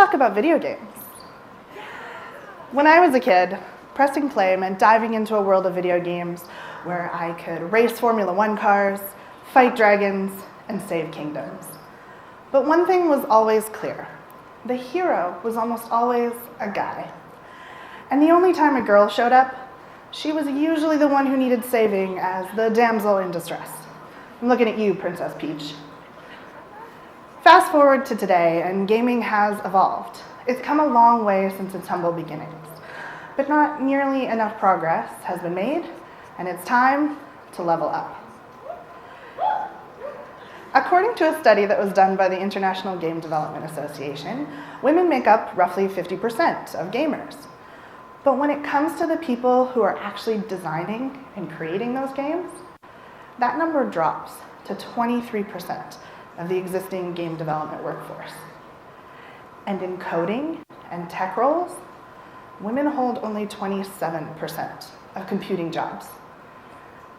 talk about video games. When I was a kid, pressing play meant diving into a world of video games where I could race Formula 1 cars, fight dragons, and save kingdoms. But one thing was always clear. The hero was almost always a guy. And the only time a girl showed up, she was usually the one who needed saving as the damsel in distress. I'm looking at you, Princess Peach. Fast forward to today, and gaming has evolved. It's come a long way since its humble beginnings, but not nearly enough progress has been made, and it's time to level up. According to a study that was done by the International Game Development Association, women make up roughly 50% of gamers. But when it comes to the people who are actually designing and creating those games, that number drops to 23% of the existing game development workforce. And in coding and tech roles, women hold only 27% of computing jobs.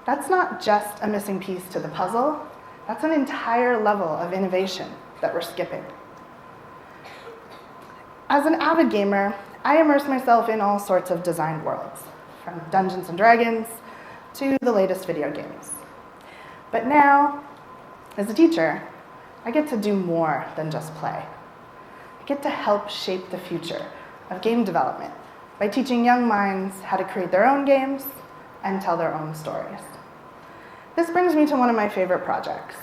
That's not just a missing piece to the puzzle, that's an entire level of innovation that we're skipping. As an avid gamer, I immerse myself in all sorts of designed worlds, from Dungeons and Dragons to the latest video games. But now, as a teacher, I get to do more than just play. I get to help shape the future of game development by teaching young minds how to create their own games and tell their own stories. This brings me to one of my favorite projects.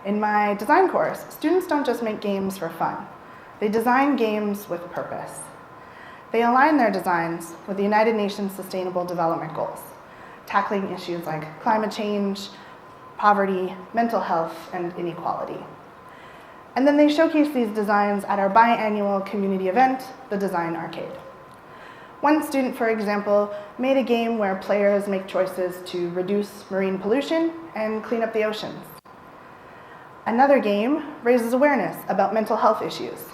In my design course, students don't just make games for fun. They design games with purpose. They align their designs with the United Nations Sustainable Development Goals, tackling issues like climate change, poverty, mental health, and inequality. And then they showcase these designs at our biannual community event, the Design Arcade. One student, for example, made a game where players make choices to reduce marine pollution and clean up the oceans. Another game raises awareness about mental health issues,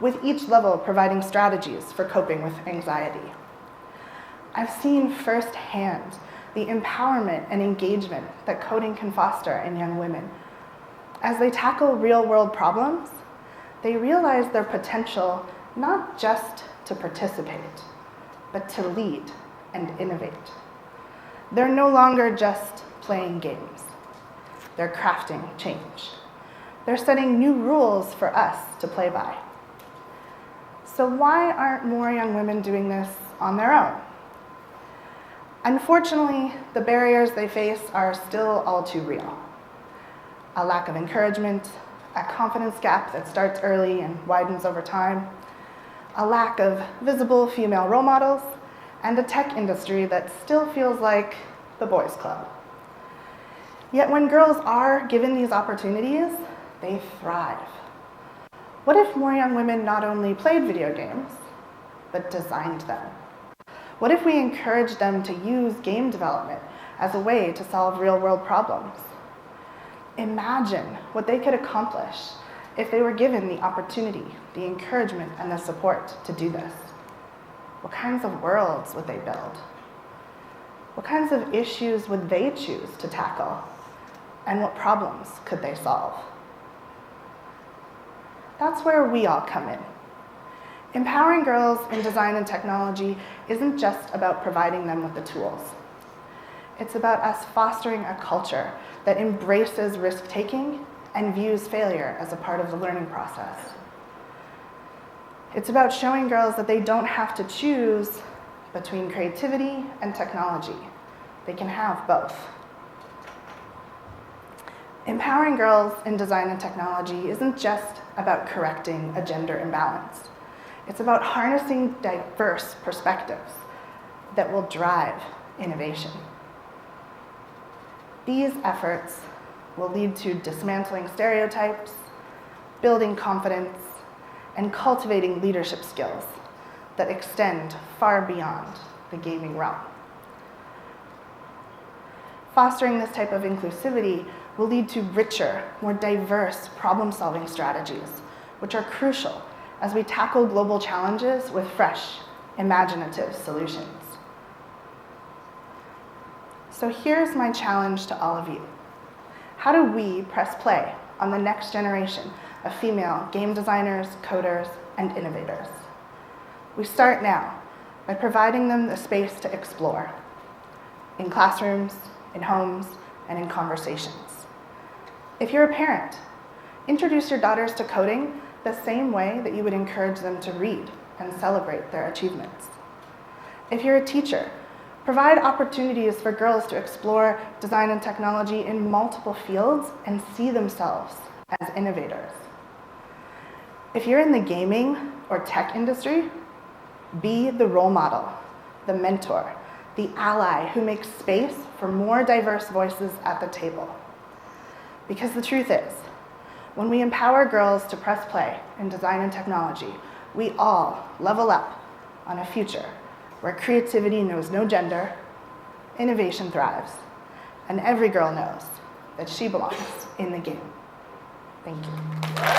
with each level providing strategies for coping with anxiety. I've seen firsthand the empowerment and engagement that coding can foster in young women. As they tackle real-world problems, they realize their potential not just to participate, but to lead and innovate. They're no longer just playing games. They're crafting change. They're setting new rules for us to play by. So why aren't more young women doing this on their own? Unfortunately, the barriers they face are still all too real. A lack of encouragement, a confidence gap that starts early and widens over time, a lack of visible female role models, and a tech industry that still feels like the boys' club. Yet when girls are given these opportunities, they thrive. What if more young women not only played video games, but designed them? What if we encouraged them to use game development as a way to solve real-world problems? Imagine what they could accomplish if they were given the opportunity, the encouragement, and the support to do this. What kinds of worlds would they build? What kinds of issues would they choose to tackle? And what problems could they solve? That's where we all come in. Empowering girls in design and technology isn't just about providing them with the tools. It's about us fostering a culture that embraces risk-taking and views failure as a part of the learning process. It's about showing girls that they don't have to choose between creativity and technology. They can have both. Empowering girls in design and technology isn't just about correcting a gender imbalance. It's about harnessing diverse perspectives that will drive innovation. These efforts will lead to dismantling stereotypes, building confidence, and cultivating leadership skills that extend far beyond the gaming realm. Fostering this type of inclusivity will lead to richer, more diverse problem-solving strategies, which are crucial as we tackle global challenges with fresh, imaginative solutions. So here's my challenge to all of you. How do we press play on the next generation of female game designers, coders, and innovators. We start now by providing them the space to explore in classrooms, in homes, and in conversations. If you're a parent, introduce your daughters to coding the same way that you would encourage them to read and celebrate their achievements. If you're a teacher, provide opportunities for girls to explore design and technology in multiple fields and see themselves as innovators. If you're in the gaming or tech industry, be the role model, the mentor, the ally who makes space for more diverse voices at the table. Because the truth is, when we empower girls to press play in design and technology, we all level up on a future where creativity knows no gender, innovation thrives, and every girl knows that she belongs in the game. Thank you.